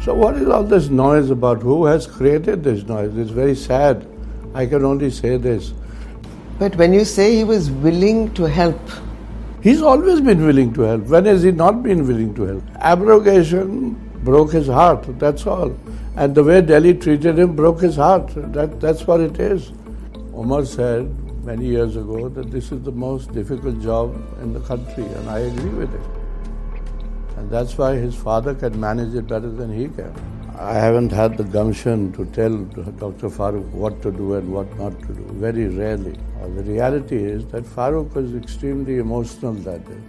So what is all this noise about? Who has created this noise? It's very sad. I can only say this. But when you say he was willing to help, he's always been willing to help. When has he not been willing to help? Abrogation broke his heart, that's all. And the way Delhi treated him broke his heart. That's what it is. Umar said many years ago that this is the most difficult job in the country, and I agree with it. And that's why his father can manage it better than he can. I haven't had the gumption to tell Dr. Farooq what to do and what not to do, very rarely. The reality is that Farooq was extremely emotional that day.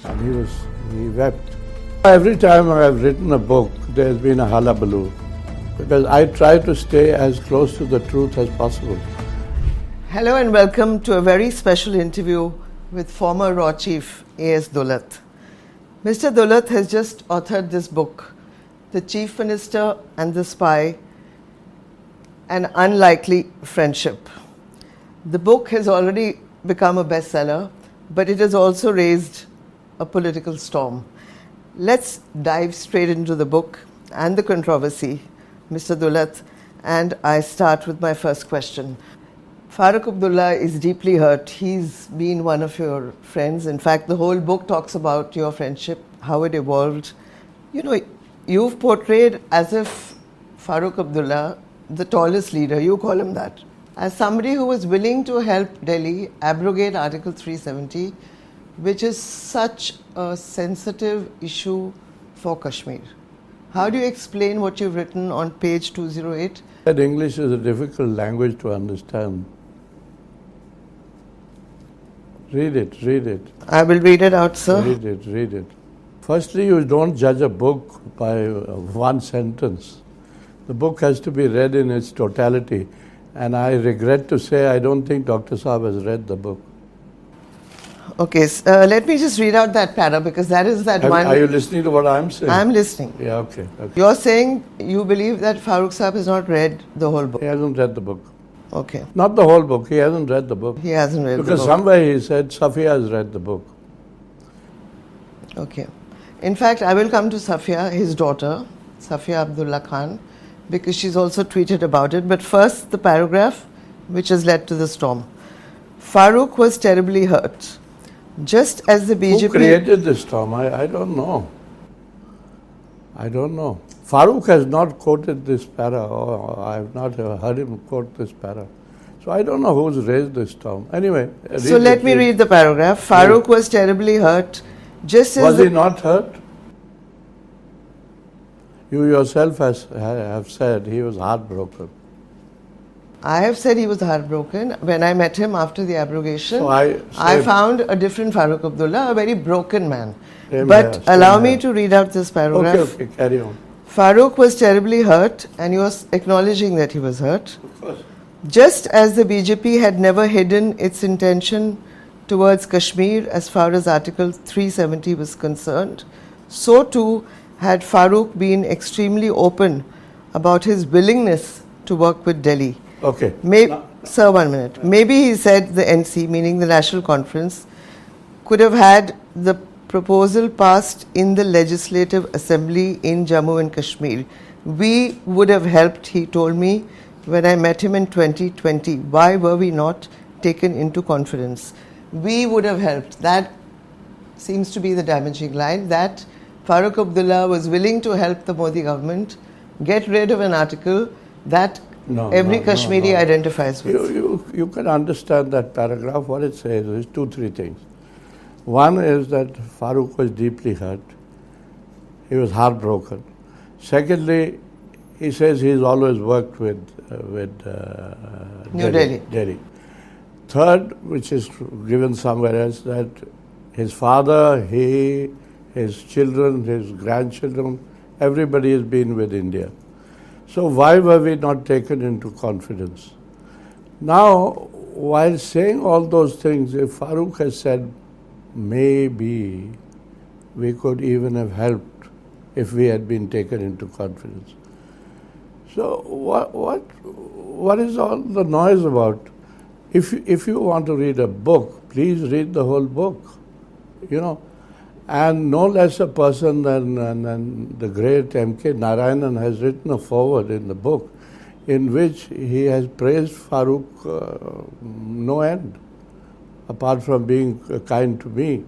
And he wept. Every time I've written a book, there's been a hullabaloo, because I try to stay as close to the truth as possible. Hello and welcome to a very special interview with former RAW Chief AS Dulat. Mr. Dulat has just authored this book, The Chief Minister and the Spy, An Unlikely Friendship. The book has already become a bestseller, but it has also raised a political storm. Let's dive straight into the book and the controversy, Mr. Dulat, and I start with my first question. Farooq Abdullah is deeply hurt. He's been one of your friends. In fact, the whole book talks about your friendship, how it evolved. You know, you've portrayed as if Farooq Abdullah, the tallest leader, you call him that, as somebody who was willing to help Delhi abrogate Article 370, which is such a sensitive issue for Kashmir. How do you explain what you've written on page 208? That English is a difficult language to understand. Read it. I will read it out, sir. Read it. Firstly, you don't judge a book by one sentence. The book has to be read in its totality. And I regret to say I don't think Dr. Saab has read the book. Okay, let me just read out that para, because that is that one. Are you listening to what I'm saying? I'm listening. Yeah, okay. You're saying you believe that Farooq Saab has not read the whole book? He hasn't read the book. Okay. Not the whole book. He hasn't read the book. He hasn't read the book. Because somewhere he said Safiya has read the book. Okay. In fact, I will come to Safiya, his daughter, Safiya Abdullah Khan, because she's also tweeted about it. But first, the paragraph which has led to the storm. Farooq was terribly hurt. Just as the BJP... Who created this storm? I don't know. Farooq has not quoted this para, or I have not heard him quote this para. So I don't know who's raised this storm. Anyway. So let me read the paragraph. Farooq was terribly hurt. Just as was he not hurt? You yourself have said he was heartbroken. I have said he was heartbroken. When I met him after the abrogation, so I found a different Farooq Abdullah, a very broken man. But allow me to read out this paragraph. Okay, carry on. Farooq was terribly hurt, and you are acknowledging that he was hurt. Of course. Just as the BJP had never hidden its intention towards Kashmir as far as Article 370 was concerned, so too had Farooq been extremely open about his willingness to work with Delhi. Okay. Sir, 1 minute. Maybe he said the NC, meaning the National Conference, could have had the proposal passed in the Legislative Assembly in Jammu and Kashmir. We would have helped, he told me when I met him in 2020. Why were we not taken into confidence? We would have helped. That seems to be the damaging line, that Farooq Abdullah was willing to help the Modi government get rid of an article that every Kashmiri identifies with. You can understand that paragraph. What it says is 2-3 things. One is that Farooq was deeply hurt. He was heartbroken. Secondly, he says he's always worked with New Delhi. Third, which is given somewhere else, that his father, he, his children, his grandchildren, everybody has been with India. So why were we not taken into confidence? Now, while saying all those things, if Farooq has said, maybe we could even have helped if we had been taken into confidence. So what is all the noise about? If you want to read a book, please read the whole book. You know, And no less a person than the great M.K. Narayanan has written a foreword in the book in which he has praised Farooq no end, apart from being kind to me.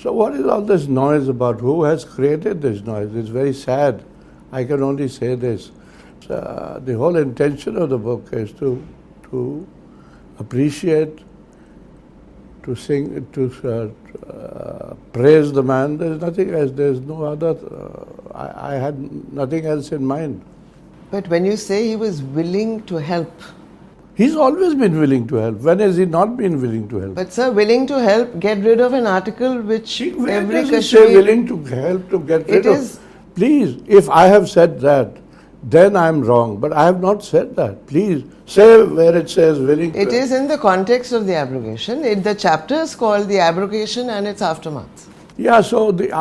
So what is all this noise about? Who has created this noise? It's very sad. I can only say this. The whole intention of the book is to appreciate, to sing, to praise the man. There's nothing else. There's no other. I had nothing else in mind. But when you say he was willing to help, he's always been willing to help. When has he not been willing to help? But sir, willing to help, get rid of an article which every Kashmir... say willing to help to get rid of? Please, if I have said that, then I'm wrong. But I have not said that. Please, say where it says willing to help. It is in the context of the abrogation. The chapter is called The Abrogation and Its Aftermath. Yeah, so the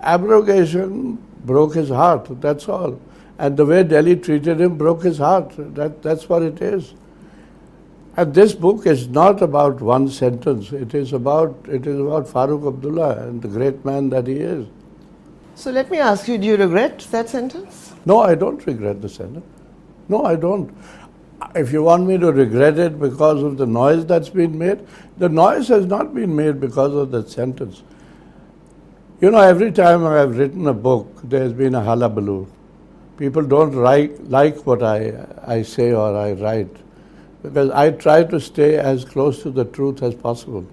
abrogation broke his heart, that's all. And the way Delhi treated him broke his heart. That's what it is. And this book is not about one sentence. It is about Farooq Abdullah and the great man that he is. So let me ask you, do you regret that sentence? No, I don't regret the sentence. No, I don't. If you want me to regret it because of the noise that's been made, the noise has not been made because of that sentence. You know, every time I have written a book, there's been a hullabaloo. People don't like what I say or I write, because I try to stay as close to the truth as possible.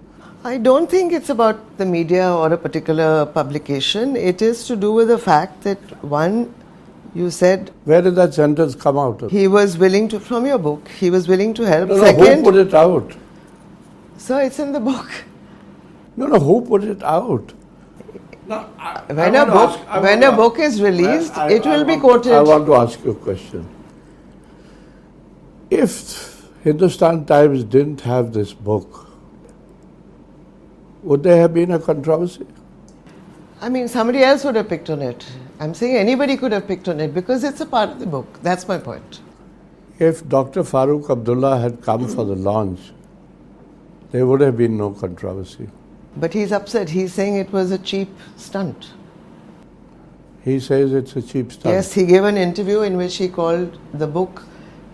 I don't think it's about the media or a particular publication. It is to do with the fact that, one, you said... Where did that sentence come out of? He was willing to, from your book, he was willing to help. No, Second, who put it out? Sir, it's in the book. No, who put it out? No, when a book is released, it will be quoted. I want to ask you a question. If Hindustan Times didn't have this book, would there have been a controversy? I mean, somebody else would have picked on it. I'm saying anybody could have picked on it because it's a part of the book. That's my point. If Dr. Farooq Abdullah had come for the launch, there would have been no controversy. But he's upset. He's saying it was a cheap stunt. He says it's a cheap stunt. Yes, he gave an interview in which he called the book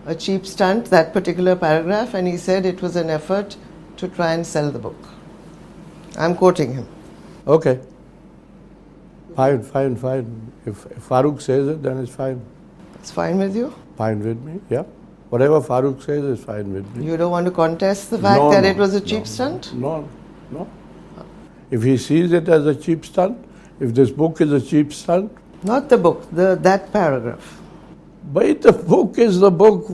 a cheap stunt, that particular paragraph, and he said it was an effort to try and sell the book. I'm quoting him. Okay. Fine. If Farooq says it, then it's fine. It's fine with you? Fine with me, yeah. Whatever Farooq says is fine with me. You don't want to contest the fact that it was a cheap stunt? No. If he sees it as a cheap stunt, if this book is a cheap stunt... Not the book, that paragraph. But the book is the book.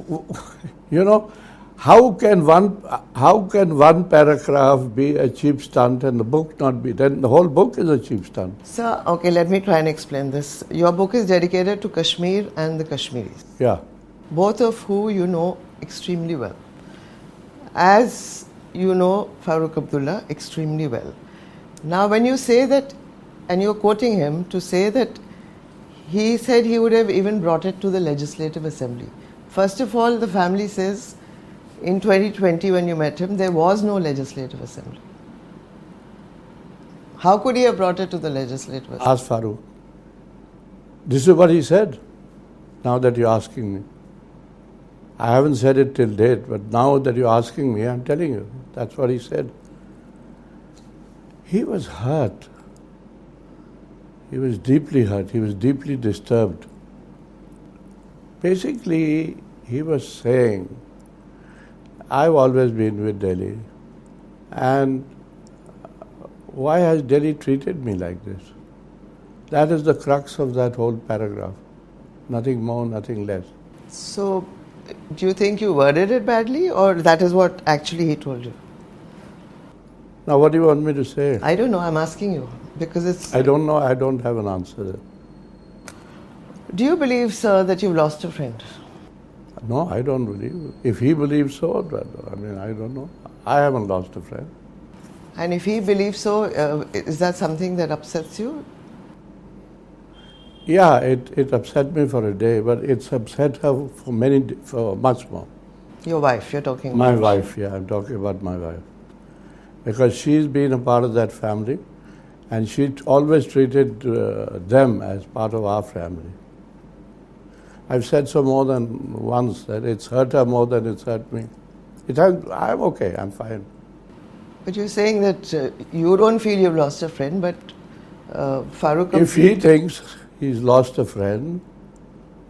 You know, how can one paragraph be a cheap stunt and the book not be? Then the whole book is a cheap stunt. Sir, okay, let me try and explain this. Your book is dedicated to Kashmir and the Kashmiris. Yeah. Both of who you know extremely well. As you know Farooq Abdullah extremely well. Now, when you say that, and you're quoting him to say that he said he would have even brought it to the Legislative Assembly. First of all, the family says in 2020 when you met him, there was no Legislative Assembly. How could he have brought it to the Legislative Assembly? Ask Farooq. This is what he said, now that you're asking me. I haven't said it till date, but now that you're asking me, I'm telling you. That's what he said. He was hurt. He was deeply hurt. He was deeply disturbed. Basically, he was saying, I've always been with Delhi, and why has Delhi treated me like this? That is the crux of that whole paragraph. Nothing more, nothing less. So, do you think you worded it badly, or that is what actually he told you? Now, what do you want me to say? I don't know. I'm asking you because it's... I don't know. I don't have an answer. Do you believe, sir, that you've lost a friend? No, I don't believe. If he believes so, I mean, I don't know. I haven't lost a friend. And if he believes so, is that something that upsets you? Yeah, it upset me for a day, but it's upset her for much more. Your wife, you're talking about? My wife, yeah, I'm talking about my wife. Because she's been a part of that family, And she always treated them as part of our family. I've said so more than once that it's hurt her more than it's hurt me. I'm okay, I'm fine. But you're saying that you don't feel you've lost a friend, but Farooq... If he thinks he's lost a friend,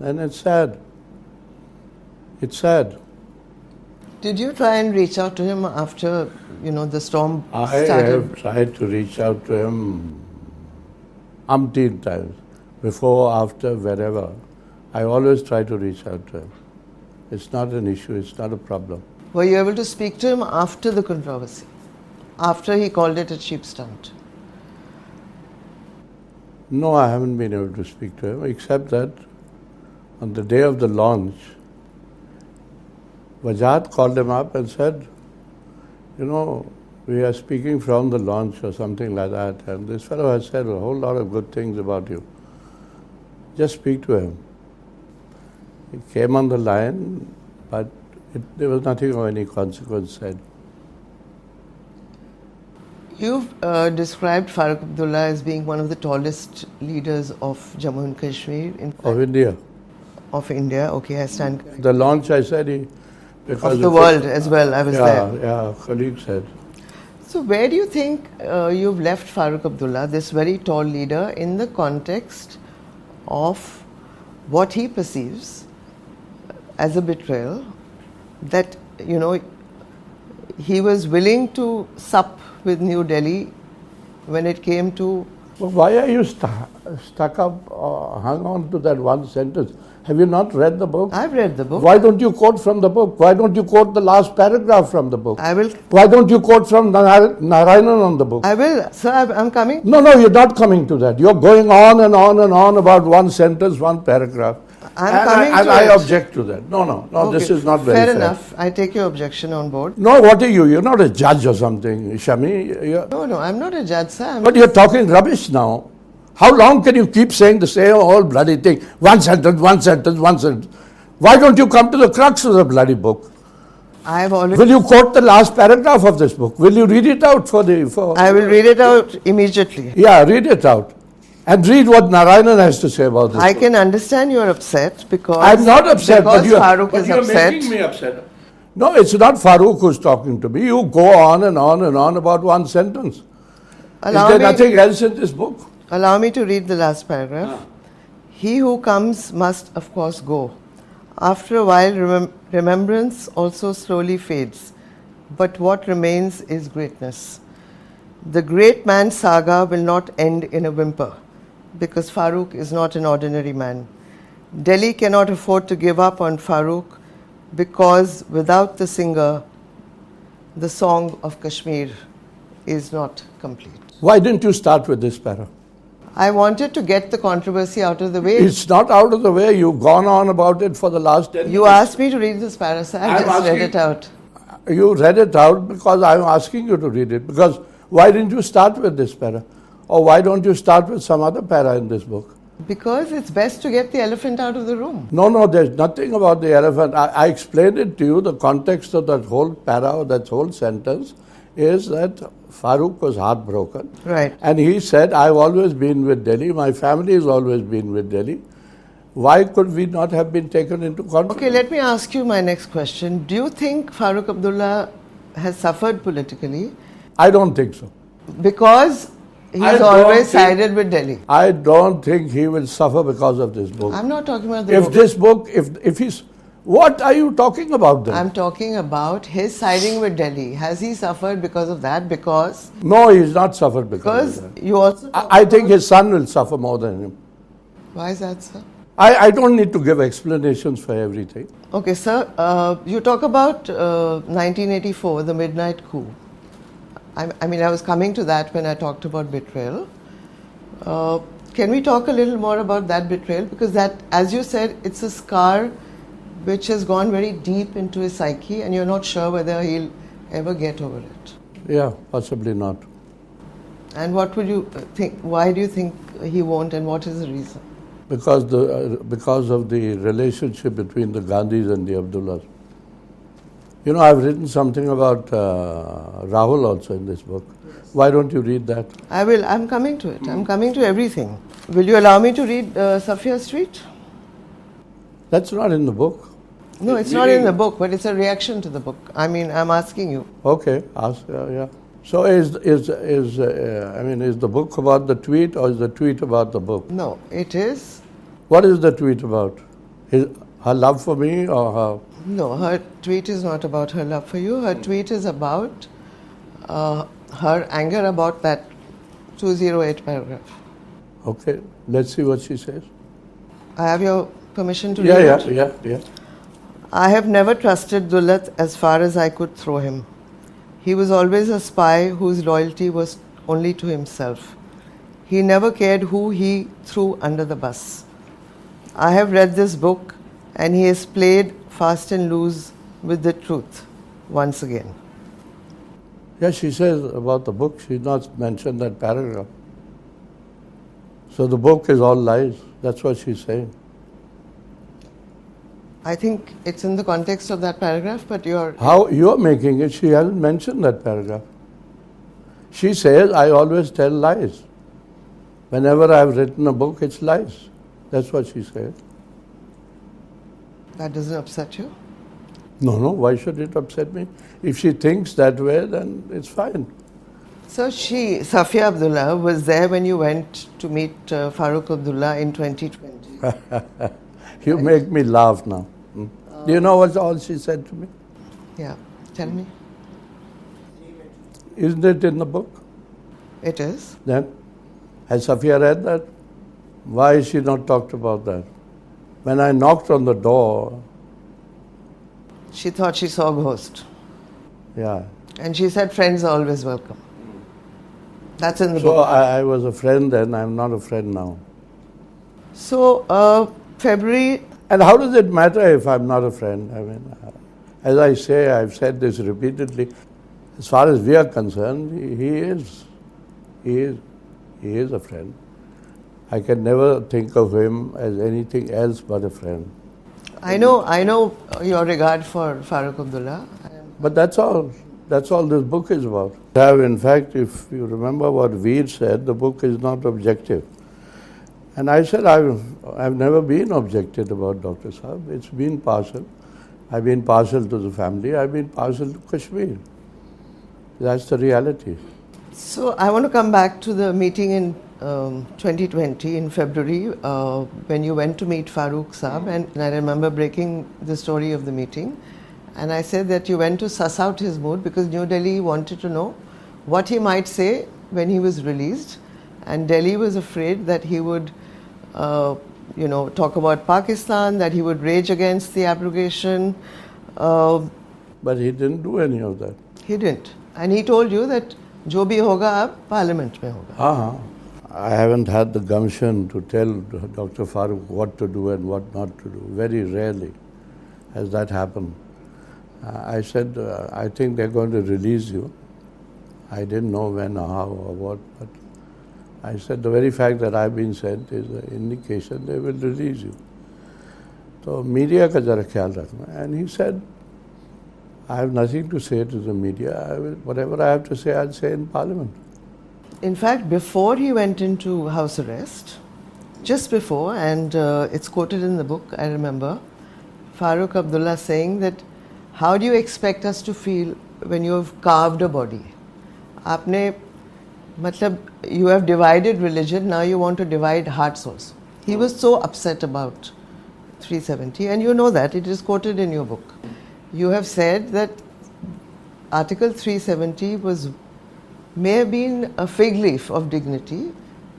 then it's sad. It's sad. Did you try and reach out to him after, the storm started? I have tried to reach out to him umpteen times, before, after, wherever. I always try to reach out to him. It's not an issue, it's not a problem. Were you able to speak to him after the controversy? After he called it a cheap stunt? No, I haven't been able to speak to him, except that on the day of the launch, Wajad called him up and said, we are speaking from the launch or something like that, and this fellow has said a whole lot of good things about you. Just speak to him. He came on the line, but there was nothing of any consequence said. You've described Farooq Abdullah as being one of the tallest leaders of Jammu and Kashmir. Of India. Of India, okay, I stand corrected. The launch, I said, of the world as well, I was there. Yeah, colleague said. So where do you think you've left Farooq Abdullah, this very tall leader, in the context of what he perceives as a betrayal, that, he was willing to sup with New Delhi when it came to... But why are you stuck up, hung on to that one sentence? Have you not read the book? I've read the book. Why don't you quote from the book? Why don't you quote the last paragraph from the book? I will. Why don't you quote from Narayanan on the book? I will. Sir, I'm coming. No, you're not coming to that. You're going on and on and on about one sentence, one paragraph. I object to that. No, okay. This is not very fair. Fair enough. I take your objection on board. No, what are you? You're not a judge or something, Shami. No, I'm not a judge, sir. But you're talking rubbish now. How long can you keep saying the same old bloody thing? One sentence, one sentence, one sentence. Why don't you come to the crux of the bloody book? Will you quote the last paragraph of this book? Will you read it out I will read it out immediately. Yeah, read it out. And read what Narayanan has to say about this. I can understand you're upset because... I'm not upset, but Farooq is upset. Making me upset. No, it's not Farooq who's talking to me. You go on and on and on about one sentence. Is there nothing else in this book? Allow me to read the last paragraph. He who comes must, of course, go. After a while, remembrance also slowly fades. But what remains is greatness. The great man's saga will not end in a whimper, because Farooq is not an ordinary man. Delhi cannot afford to give up on Farooq, because without the singer, the song of Kashmir is not complete. Why didn't you start with this para? I wanted to get the controversy out of the way. It's not out of the way. You've gone on about it for the last 10 minutes. You asked me to read this para, sir. I just read it out. You read it out because I'm asking you to read it. Because why didn't you start with this para? Or why don't you start with some other para in this book? Because it's best to get the elephant out of the room. No, there's nothing about the elephant. I explained it to you. The context of that whole para or that whole sentence is that Farooq was heartbroken. Right. And he said, I've always been with Delhi. My family has always been with Delhi. Why could we not have been taken into confidence? Okay, let me ask you my next question. Do you think Farooq Abdullah has suffered politically? I don't think so. Because he's always sided with Delhi. I don't think he will suffer because of this book. I'm not talking about the book. If this book, if he's... What are you talking about then? I'm talking about his siding with Delhi. Has he suffered because of that? Because... No, he's not suffered because of that. Because you also... I think his son will suffer more than him. Why is that, sir? I don't need to give explanations for everything. Okay, sir. You talk about 1984, the midnight coup. I was coming to that when I talked about betrayal. Can we talk a little more about that betrayal? Because that, as you said, it's a scar which has gone very deep into his psyche, and you're not sure whether he'll ever get over it. Yeah, possibly not. And what would you think? Why do you think he won't, and what is the reason? Because of the relationship between the Gandhis and the Abdullahs. You know, I've written something about Rahul also in this book. Why don't you read that? I will. I'm coming to it. I'm coming to everything. Will you allow me to read Safia Street? That's not in the book. No, it's not in the book, but it's a reaction to the book. I mean, I'm asking you. Okay, ask. Yeah. So is the book about the tweet, or is the tweet about the book? No, it is. What is the tweet about? Her love for me, or her? No, her tweet is not about her love for you. Her tweet is about her anger about that 208 paragraph. Okay, let's see what she says. I have your permission to read it? Yeah. I have never trusted Dulat as far as I could throw him. He was always a spy whose loyalty was only to himself. He never cared who he threw under the bus. I have read this book and he has played fast and loose with the truth once again. Yeah, she says about the book, she not mentioned that paragraph. So the book is all lies. That's what she's saying. I think it's in the context of that paragraph, but How you're making it, she hasn't mentioned that paragraph. She says, I always tell lies. Whenever I've written a book, it's lies. That's what she says. That doesn't upset you? No, why should it upset me? If she thinks that way, then it's fine. So Safia Abdullah, was there when you went to meet Farooq Abdullah in 2020. You make me laugh now. Do you know what all she said to me? Yeah, tell me. Isn't it in the book? It is. Then, has Safia read that? Why is she not talked about that? When I knocked on the door... She thought she saw a ghost. Yeah. And she said, friends are always welcome. That's in the book. book. So I was a friend then, I'm not a friend now. So, February... And how does it matter if I'm not a friend? I mean, as I say, I've said this repeatedly, as far as we are concerned, he is a friend. I can never think of him as anything else but a friend. I know your regard for Farooq Abdullah. But that's all. That's all this book is about. In fact, if you remember what Veer said, the book is not objective. And I said, I've never been objected about Dr. Saab. It's been partial. I've been partial to the family. I've been partial to Kashmir. That's the reality. So I want to come back to the meeting in 2020 in February when you went to meet Farooq Saab, and I remember breaking the story of the meeting, and I said that you went to suss out his mood because New Delhi wanted to know what he might say when he was released, and Delhi was afraid that he would talk about Pakistan, that he would rage against the abrogation. But he didn't do any of that. He didn't. And he told you that jo bhi hoga ab parliament mein hoga. I haven't had the gumption to tell Dr. Farooq what to do and what not to do. Very rarely has that happened. I said, I think they're going to release you. I didn't know when or how or what, but I said the very fact that I've been sent is an indication they will release you. So media ka jara khayal rakhna. And he said, I have nothing to say to the media. Whatever I have to say, I'll say in Parliament. In fact, before he went into house arrest, just before, and it's quoted in the book, I remember, Farooq Abdullah saying that, how do you expect us to feel when you have carved a body? You have divided religion, now you want to divide hearts also. He was so upset about 370, and you know that, it is quoted in your book. You have said that Article 370 may have been a fig leaf of dignity,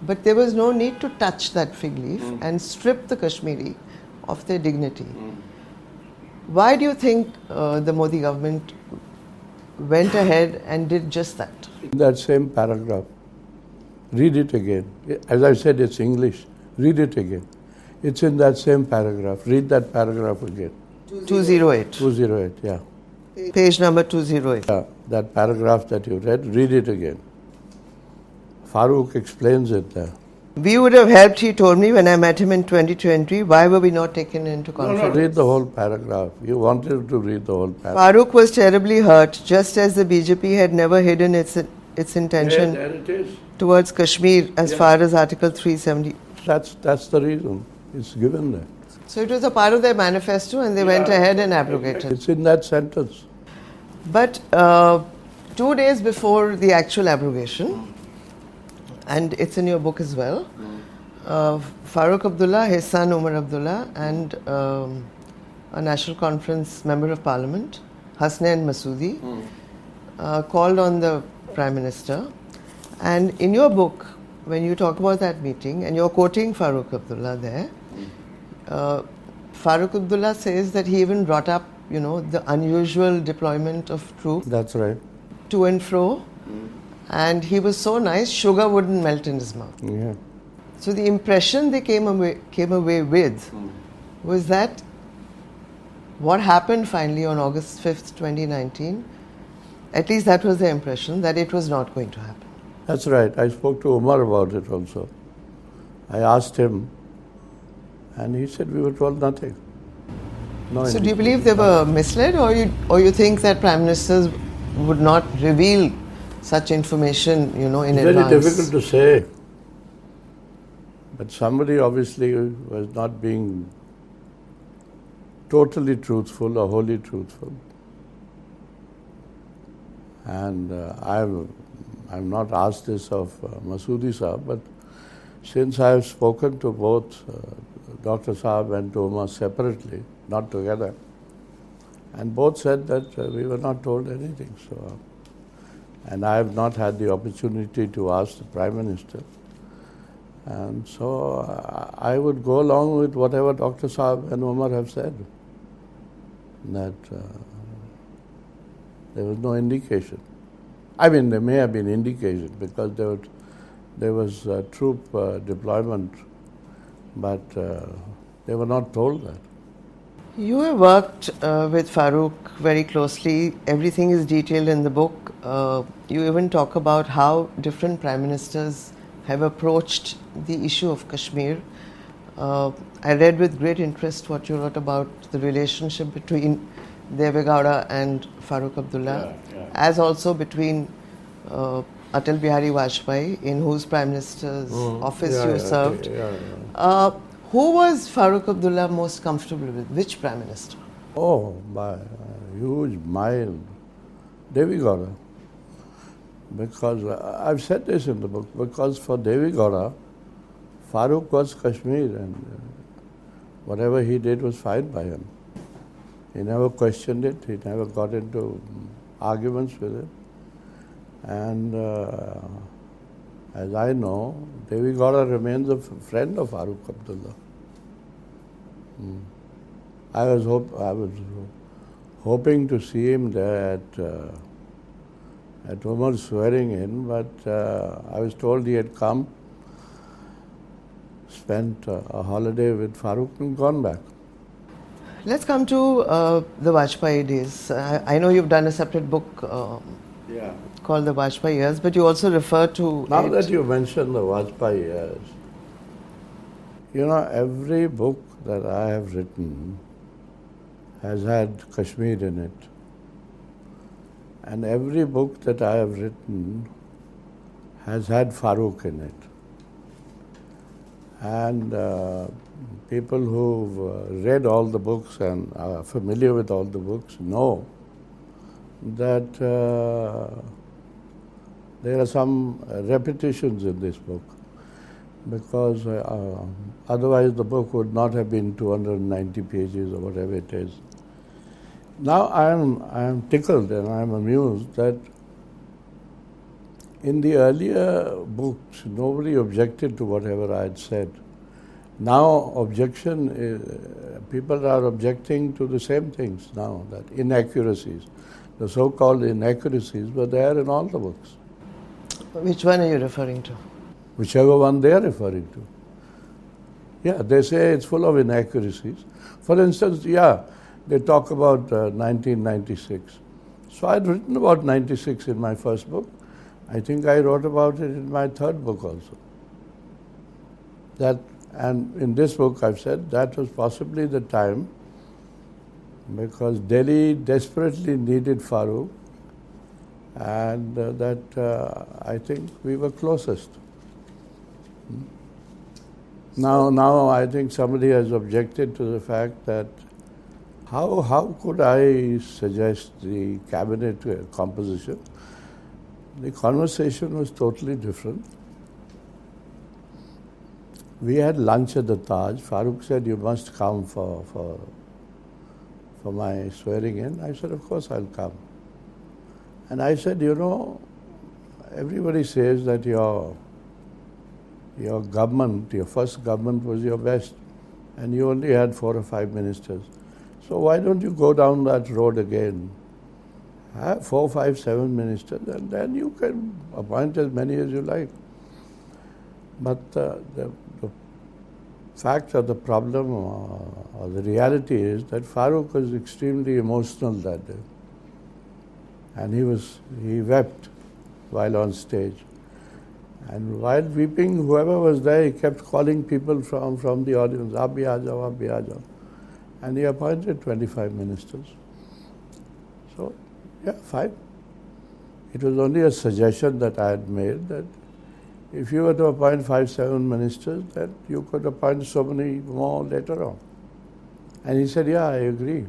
but there was no need to touch that fig leaf and strip the Kashmiri of their dignity. Why do you think the Modi government went ahead and did just that? In that same paragraph, read it again. As I said, it's English. Read it again. It's in that same paragraph. Read that paragraph again. 208. 208, yeah. Page number 208. Yeah, that paragraph that you read it again. Farooq explains it there. We would have helped, he told me when I met him in 2020. Why were we not taken into confidence? No, read the whole paragraph. You wanted to read the whole paragraph. Farooq was terribly hurt, just as the BJP had never hidden its intention There it is. towards Kashmir as far as Article 370. That's the reason. It's given there. So it was a part of their manifesto and they went ahead and abrogated. It's in that sentence. But 2 days before the actual abrogation, and it's in your book as well, Farooq Abdullah, his son Umar Abdullah, and a National Conference Member of Parliament, Hasnain Masoodi, called on the Prime Minister. And in your book, when you talk about that meeting, and you're quoting Farooq Abdullah there, Farooq Abdullah says that he even brought up, the unusual deployment of troops. That's right. To and fro. And he was so nice, sugar wouldn't melt in his mouth. Yeah. So the impression they came away with was that what happened finally on August 5th, 2019, at least that was the impression, that it was not going to happen. That's right. I spoke to Umar about it also. I asked him, and he said we were told nothing. No. So do you believe they were misled, or you think that Prime Ministers would not reveal such information, in advance? It's very difficult to say. But somebody obviously was not being totally truthful or wholly truthful. And I've not asked this of Masoodi Saab, but since I have spoken to both Dr. Saab and to Umar separately, not together, and both said that we were not told anything. So, and I have not had the opportunity to ask the Prime Minister. And so I would go along with whatever Dr. Saab and Umar have said, that there was no indication. I mean, there may have been indication because there was troop deployment, but they were not told that. You have worked with Farooq very closely. Everything is detailed in the book. You even talk about how different prime ministers have approached the issue of Kashmir. I read with great interest what you wrote about the relationship between Deve Gowda and Farooq Abdullah, as also between Atal Bihari Vajpayee, in whose Prime Minister's office you served. Who was Farooq Abdullah most comfortable with? Which Prime Minister? Oh, by a huge mile, Deve Gowda. Because I've said this in the book, because for Deve Gowda, Farooq was Kashmir and whatever he did was fine by him. He never questioned it, he never got into arguments with it. And as I know, Deve Gowda remains a friend of Farooq Abdullah. I was hoping to see him there at Umar's swearing in, but I was told he had come, spent a holiday with Farooq and gone back. Let's come to the Vajpayee days. I know you've done a separate book called The Vajpayee Years, but you also refer to Now that you mention the Vajpayee years, every book that I have written has had Kashmir in it. And every book that I have written has had Farooq in it. And people who've read all the books and are familiar with all the books know that there are some repetitions in this book, because otherwise the book would not have been 290 pages or whatever it is. Now I am tickled and I am amused that in the earlier books nobody objected to whatever I had said. Now people are objecting to the same things now, that inaccuracies, the so-called inaccuracies were there in all the books. Which one are you referring to? Whichever one they are referring to. Yeah, they say it's full of inaccuracies. For instance, they talk about 1996. So I'd written about 96 in my first book. I think I wrote about it in my third book also. And in this book I've said that was possibly the time because Delhi desperately needed Farooq, and I think we were closest. Now I think somebody has objected to the fact that how could I suggest the cabinet composition? The conversation was totally different. We had lunch at the Taj. Farooq said, "You must come for my swearing in." I said, "Of course I'll come." And I said, everybody says that your government, your first government was your best, and you only had 4 or 5 ministers. So why don't you go down that road again? Have 4, 5, 7 ministers, and then you can appoint as many as you like. But the fact or the problem or the reality is that Farooq was extremely emotional that day. And he wept while on stage. And while weeping, whoever was there, he kept calling people from the audience, "Aap bhi aa jao, aap bhi aa jao." And he appointed 25 ministers. So, yeah, fine. It was only a suggestion that I had made that if you were to appoint 5, 7 ministers, then you could appoint so many more later on. And he said, "Yeah, I agree."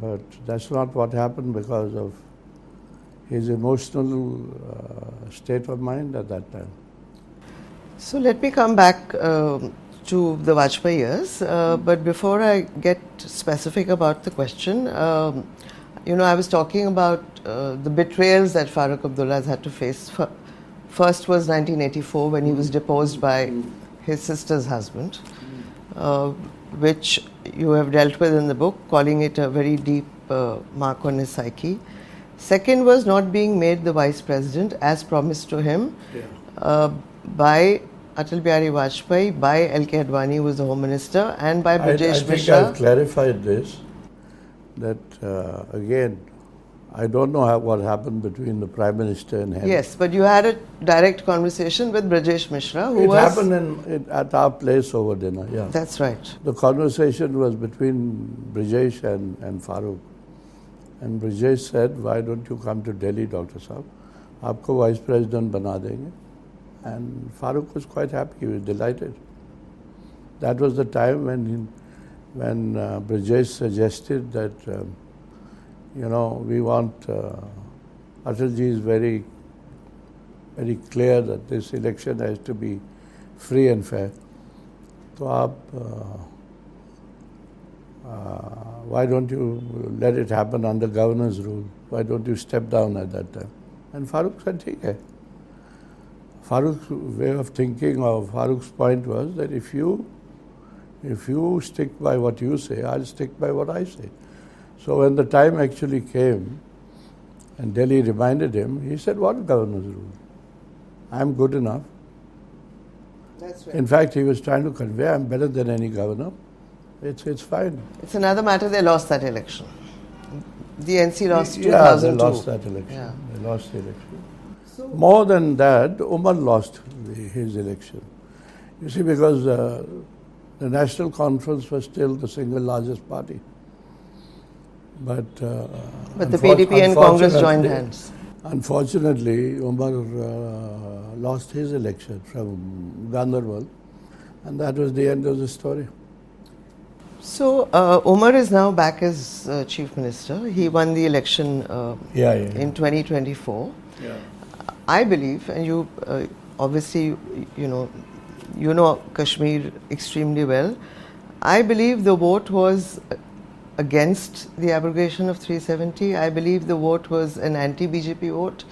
But that's not what happened because of his emotional state of mind at that time. So let me come back to the Vajpayee years. But before I get specific about the question, I was talking about the betrayals that Farooq Abdullah has had to face. First was 1984 when he was deposed by his sister's husband, which you have dealt with in the book, calling it a very deep mark on his psyche. Second was not being made the vice president as promised to him by Atal Bihari Vajpayee, by L.K. Advani, who was the Home Minister, and by Brajesh Mishra. I think I've clarified this, that again, I don't know what happened between the Prime Minister and him. Yes, but you had a direct conversation with Brajesh Mishra, who It happened at our place over dinner, yeah. That's right. The conversation was between Brajesh and Farooq. And Brajesh said, "Why don't you come to Delhi, Dr. Saab? Aapko Vice President bana denge." And Farooq was quite happy, he was delighted. That was the time when Brajesh suggested that, we want, Atalji is very, very clear that this election has to be free and fair. So why don't you let it happen under governor's rule? Why don't you step down at that time? And Farooq said, "Theek hai." Farooq's way of thinking, or Farooq's point was that if you stick by what you say, I'll stick by what I say. So when the time actually came and Delhi reminded him, he said, "What governor's rule? I'm good enough." That's right. In fact, he was trying to convey, "I'm better than any governor. It's fine." It's another matter, they lost that election. The NC lost 2002. Yeah, they lost that election. Yeah. They lost the election. More than that, Umar lost his election. You see, because the National Conference was still the single largest party. But the PDP and Congress joined hands. Unfortunately, Umar lost his election from Gandarbal, and that was the end of the story. So, Umar is now back as Chief Minister. He won the election in 2024. Yeah. I believe, and you obviously, you know Kashmir extremely well. I believe the vote was against the abrogation of 370. I believe the vote was an anti-BJP vote.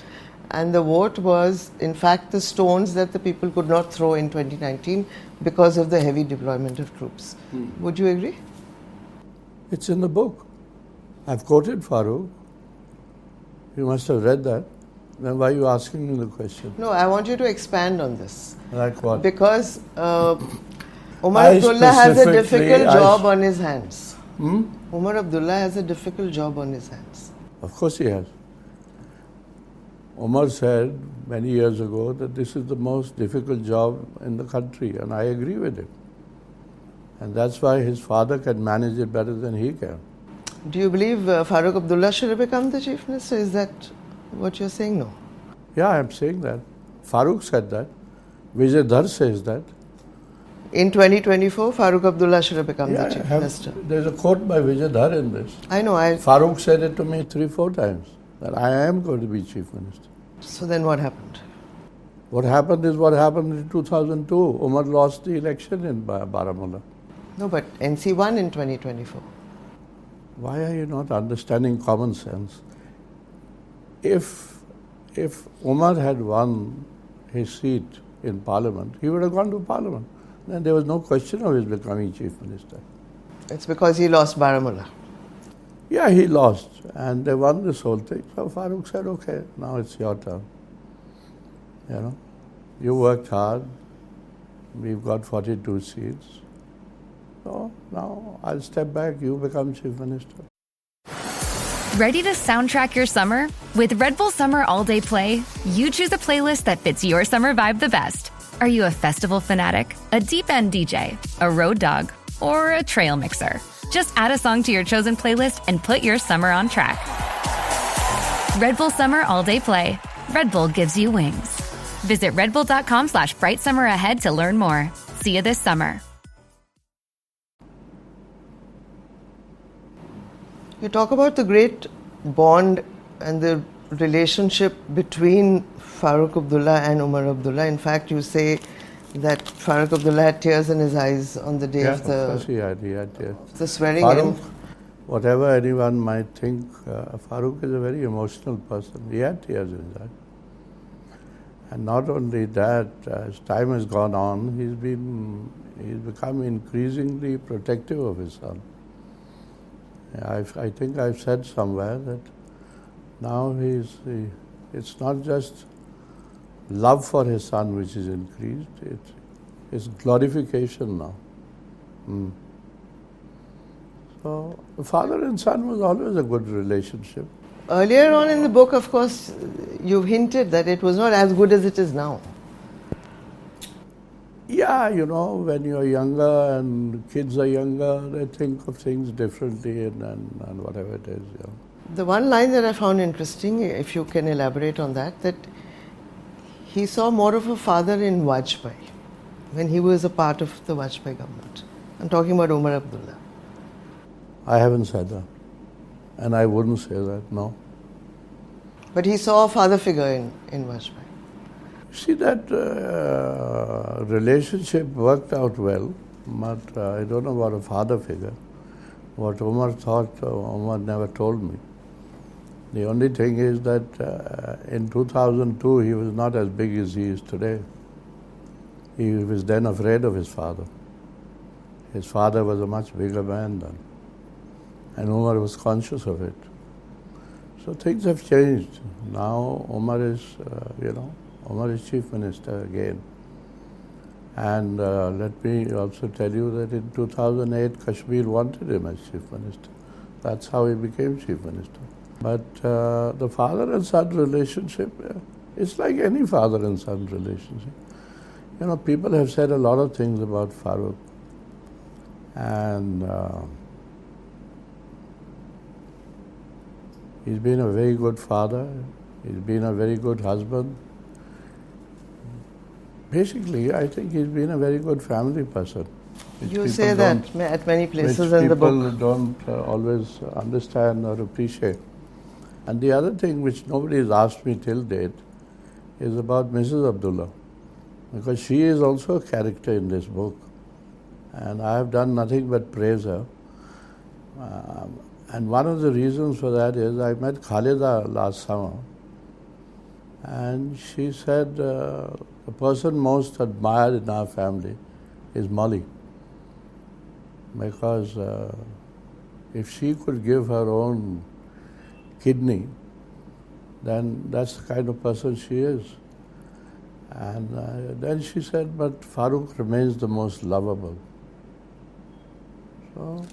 And the vote was, in fact, the stones that the people could not throw in 2019 because of the heavy deployment of troops. Would you agree? It's in the book. I've quoted Farooq. You must have read that. Then why are you asking me the question? No, I want you to expand on this. Like what? Because Umar Abdullah has a difficult job on his hands. Umar Abdullah has a difficult job on his hands. Of course he has. Umar said many years ago that this is the most difficult job in the country, and I agree with him. And that's why his father can manage it better than he can. Do you believe Farooq Abdullah should have become the Chief Minister? Is that what you're saying? No. Yeah, I'm saying that. Farooq said that. Vijay Dhar says that. In 2024, Farooq Abdullah should have become the Chief Minister. There's a quote by Vijay Dhar in this. I know. Farooq said it to me 3-4 times, that I am going to be Chief Minister. So then what happened? What happened is what happened in 2002. Umar lost the election in Baramulla. No, but NC won in 2024. Why are you not understanding common sense? If Umar had won his seat in Parliament, he would have gone to Parliament. Then there was no question of his becoming Chief Minister. It's because he lost Baramulla. Yeah, he lost, and they won this whole thing. So Farooq said, okay, now it's your turn. You know, you worked hard. We've got 42 seats. So now I'll step back, you become Chief Minister. Ready to soundtrack your summer? With Red Bull Summer All Day Play, you choose a playlist that fits your summer vibe the best. Are you a festival fanatic, a deep end DJ, a road dog, or a trail mixer? Just add a song to your chosen playlist and put your summer on track. Red Bull Summer All Day Play. Red Bull gives you wings. Visit redbull.com/brightsummer ahead to learn more. See you this summer. You talk about the great bond and the relationship between Farooq Abdullah and Umar Abdullah. In fact, you say that Farooq Abdullah had tears in his eyes on the day of he had tears. The swearing Farooq, in. Whatever anyone might think, Farooq is a very emotional person. He had tears in his eyes. And not only that, as time has gone on, he's become increasingly protective of his son. I think I've said somewhere that now it's not just love for his son which is increased, it's glorification now. So the father and son was always a good relationship. Earlier on in the book, of course, you hinted that it was not as good as it is now. Yeah, you know, when you're younger and kids are younger, they think of things differently and whatever it is. You know. The one line that I found interesting, if you can elaborate on that he saw more of a father in Vajpayee when he was a part of the Vajpayee government. I'm talking about Umar Abdullah. I haven't said that. And I wouldn't say that, no. But he saw a father figure in Vajpayee. See, that relationship worked out well, but I don't know about a father figure. What Umar thought, Umar never told me. The only thing is that in 2002, he was not as big as he is today. He was then afraid of his father. His father was a much bigger man then. And Umar was conscious of it. So things have changed. Now Umar is, Umar is Chief Minister again. And let me also tell you that in 2008, Kashmir wanted him as Chief Minister. That's how he became Chief Minister. But the father and son relationship, it's like any father and son relationship. You know, people have said a lot of things about Farooq. And he's been a very good father. He's been a very good husband. Basically, I think he's been a very good family person. You say that at many places in the book. Which people don't always understand or appreciate. And the other thing which nobody has asked me till date is about Mrs. Abdullah. Because she is also a character in this book. And I have done nothing but praise her. And one of the reasons for that is I met Khalida last summer. And she said the person most admired in our family is Molly. Because if she could give her own kidney, then that's the kind of person she is. And then she said, but Farooq remains the most lovable. So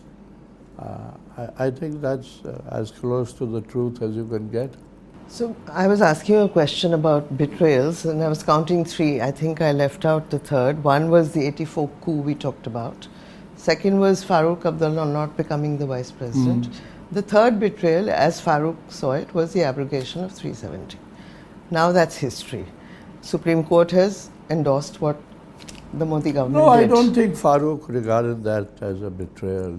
I think that's as close to the truth as you can get. So I was asking you a question about betrayals, and I was counting three. I think I left out the third. One was the 84 coup we talked about. Second was Farooq Abdullah not becoming the vice president. The third betrayal, as Farooq saw it, was the abrogation of 370. Now that's history. Supreme Court has endorsed what the Modi government No, did. I don't think Farooq regarded that as a betrayal.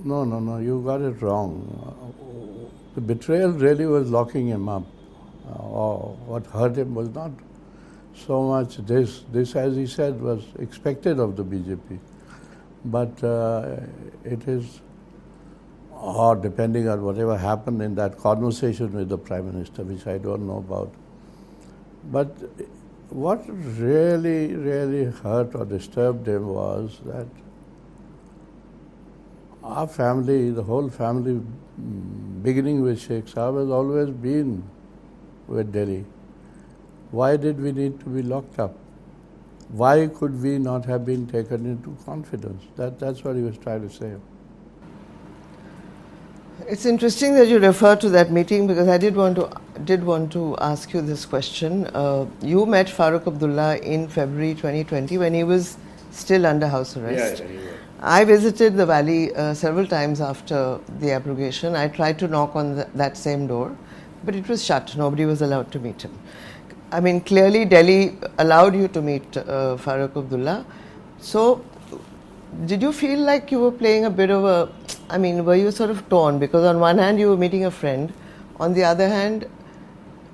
No, you got it wrong. The betrayal really was locking him up. What hurt him was not so much this. This, as he said, was expected of the BJP. But it is, or depending on whatever happened in that conversation with the Prime Minister, which I don't know about. But what really, really hurt or disturbed him was that our family, the whole family, beginning with Sheikh Saab, has always been with Delhi. Why did we need to be locked up? Why could we not have been taken into confidence? That's what he was trying to say. It's interesting that you refer to that meeting, because I did want to ask you this question. You met Farooq Abdullah in February 2020 when he was still under house arrest. Yeah. I visited the valley several times after the abrogation. I tried to knock on that same door, but it was shut. Nobody was allowed to meet him. I mean, clearly Delhi allowed you to meet Farooq Abdullah. So, did you feel like you were playing a bit of a, I mean, were you sort of torn? Because on one hand you were meeting a friend, on the other hand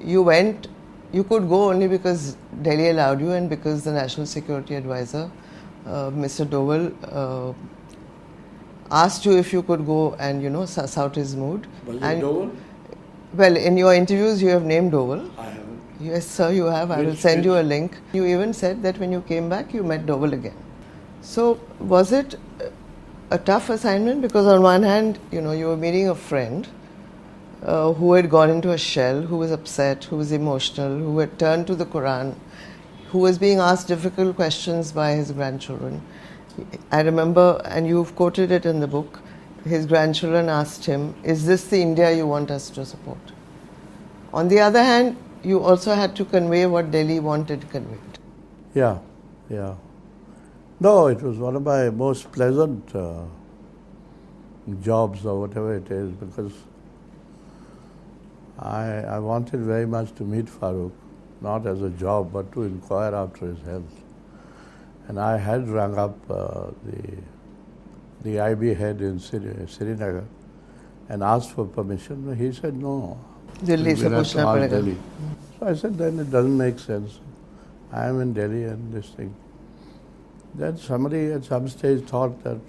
you could go only because Delhi allowed you and because the National Security Advisor, Mr. Doval, asked you if you could go and, suss out his mood. Was it Doval? Well, in your interviews you have named Doval. I haven't. Yes, sir, you have. I will send you a link. You even said that when you came back, you met Doval again. So, was it a tough assignment? Because on one hand, you were meeting a friend who had gone into a shell, who was upset, who was emotional, who had turned to the Quran, who was being asked difficult questions by his grandchildren. I remember, and you've quoted it in the book, his grandchildren asked him, "Is this the India you want us to support?" On the other hand, you also had to convey what Delhi wanted conveyed. Yeah. No, it was one of my most pleasant jobs or whatever it is, because I wanted very much to meet Farooq, not as a job, but to inquire after his health. And I had rung up the IB head in Srinagar and asked for permission. He said no. Delhi se puchna padega. So I said, then it doesn't make sense. I am in Delhi and this thing. Then somebody at some stage thought that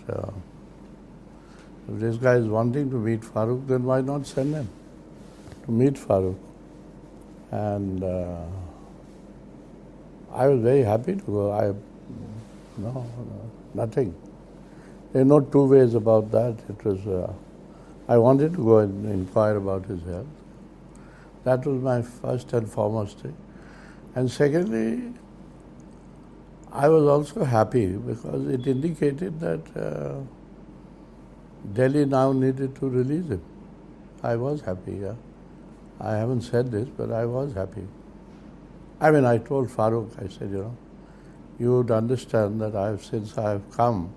if this guy is wanting to meet Farooq, then why not send him to meet Farooq? And I was very happy to go. No, nothing. There are no two ways about that. It was, I wanted to go and inquire about his health. That was my first and foremost thing. And secondly, I was also happy because it indicated that Delhi now needed to release him. I was happy, yeah. I haven't said this, but I was happy. I mean, I told Farooq, I said, you would understand that since I have come,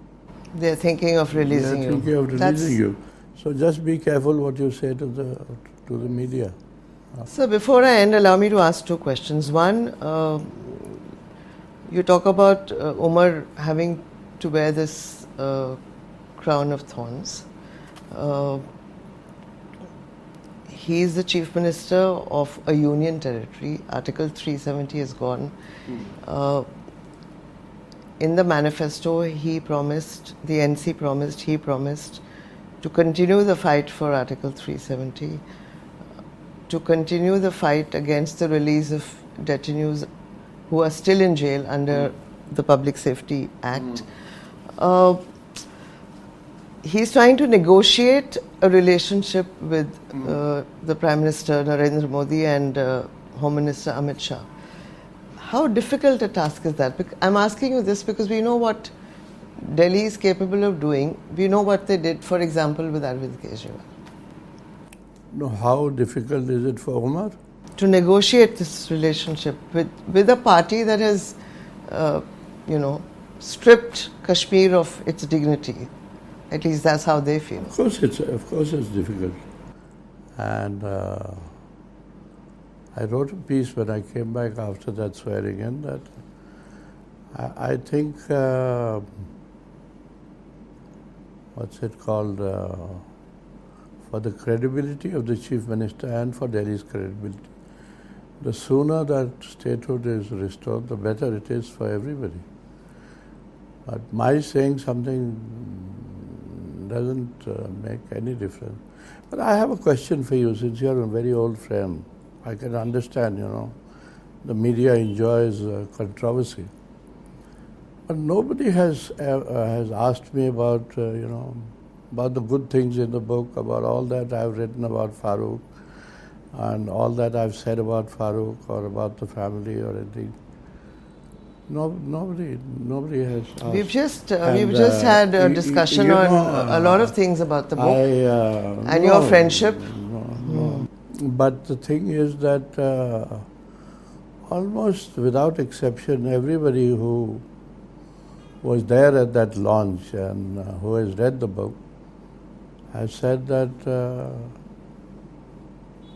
they're thinking of releasing you. They're thinking of releasing you. So just be careful what you say to the media. So before I end, allow me to ask two questions. One, you talk about Umar having to wear this crown of thorns. He is the chief minister of a union territory. Article 370 is gone. In the manifesto, he promised to continue the fight for Article 370, to continue the fight against the release of detainees who are still in jail under the Public Safety Act. He's trying to negotiate a relationship with the Prime Minister Narendra Modi and Home Minister Amit Shah. How difficult a task is that? I'm asking you this because we know what Delhi is capable of doing. We know what they did, for example, with Arvind Kejriwal. No, how difficult is it for Omar? To negotiate this relationship with a party that has, stripped Kashmir of its dignity. At least that's how they feel. Of course it's difficult. And I wrote a piece when I came back after that swearing in that I think, what's it called, for the credibility of the Chief Minister and for Delhi's credibility, the sooner that statehood is restored, the better it is for everybody. But my saying something doesn't make any difference. But I have a question for you, since you're a very old friend. I can understand, the media enjoys controversy. But nobody has asked me about, about the good things in the book, about all that I've written about Farooq, and all that I've said about Farooq or about the family or anything. No, nobody has asked. We've just had a discussion on a lot of things about the book and your friendship. No. But the thing is that almost without exception, everybody who was there at that launch and who has read the book has said that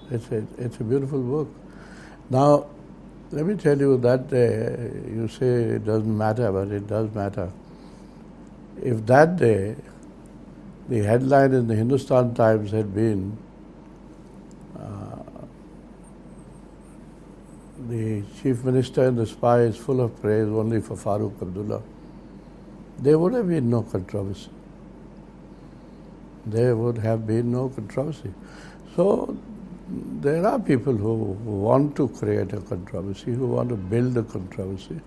it's a beautiful book. Now, let me tell you that day, you say it doesn't matter, but it does matter. If that day the headline in the Hindustan Times had been the Chief Minister and the spy is full of praise only for Farooq Abdullah, there would have been no controversy. There would have been no controversy. So there are people who want to create a controversy, who want to build a controversy,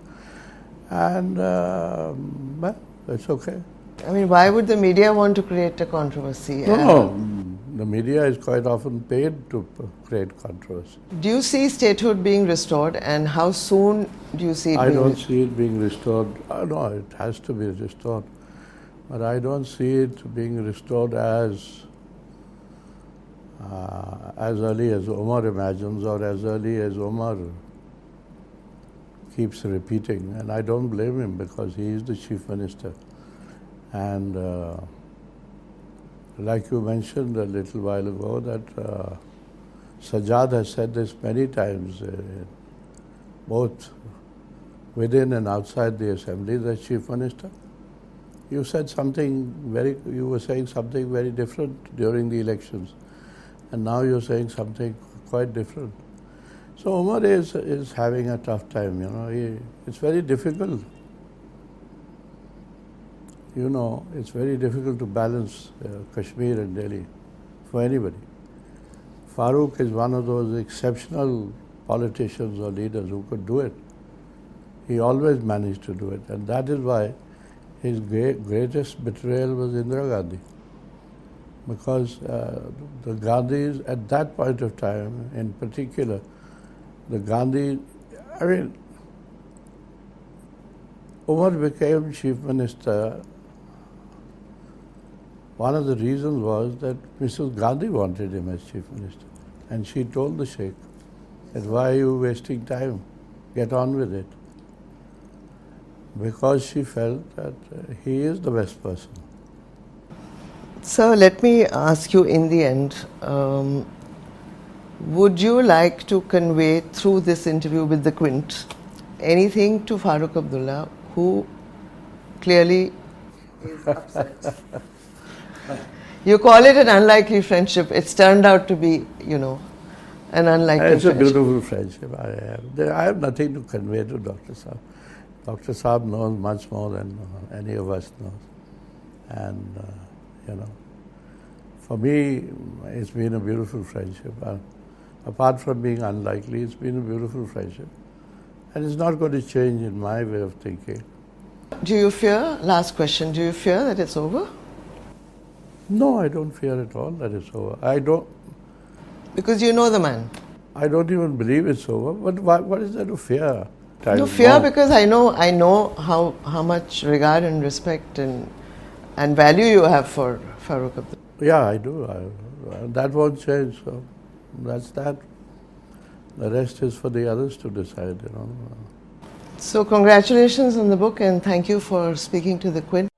and well, it's okay. I mean, why would the media want to create a controversy? No, the media is quite often paid to create controversy. Do you see statehood being restored, and how soon do you see it I being don't see it being restored. No, it has to be restored. But I don't see it being restored as early as Omar imagines or as early as Omar keeps repeating. And I don't blame him because he is the Chief Minister. And like you mentioned a little while ago, that Sajjad has said this many times, both within and outside the Assembly, the Chief Minister. You were saying something very different during the elections, and now you're saying something quite different. So Omar is having a tough time, it's very difficult. It's very difficult to balance Kashmir and Delhi for anybody. Farooq is one of those exceptional politicians or leaders who could do it. He always managed to do it, and that is why his greatest betrayal was Indira Gandhi. Because the Gandhis at that point of time, in particular, Omar became Chief Minister. One of the reasons was that Mrs. Gandhi wanted him as Chief Minister. And she told the Sheikh that, why are you wasting time? Get on with it. Because she felt that he is the best person. Sir, let me ask you in the end, would you like to convey through this interview with the Quint anything to Farooq Abdullah, who clearly is upset? You call it an unlikely friendship. It's turned out to be, an unlikely friendship. It's a beautiful friendship. I have nothing to convey to Dr. Saab. Dr. Saab knows much more than any of us knows. And, for me, it's been a beautiful friendship. Apart from being unlikely, it's been a beautiful friendship. And it's not going to change in my way of thinking. Do you fear, last question, do you fear that it's over? No, I don't fear at all that it's over. I don't. Because you know the man. I don't even believe it's over. But what is there to fear? No, fear because I know how much regard and respect and value you have for Farooq Abdullah. Yeah, I do. That won't change. So that's that. The rest is for the others to decide. So congratulations on the book, and thank you for speaking to the Quint.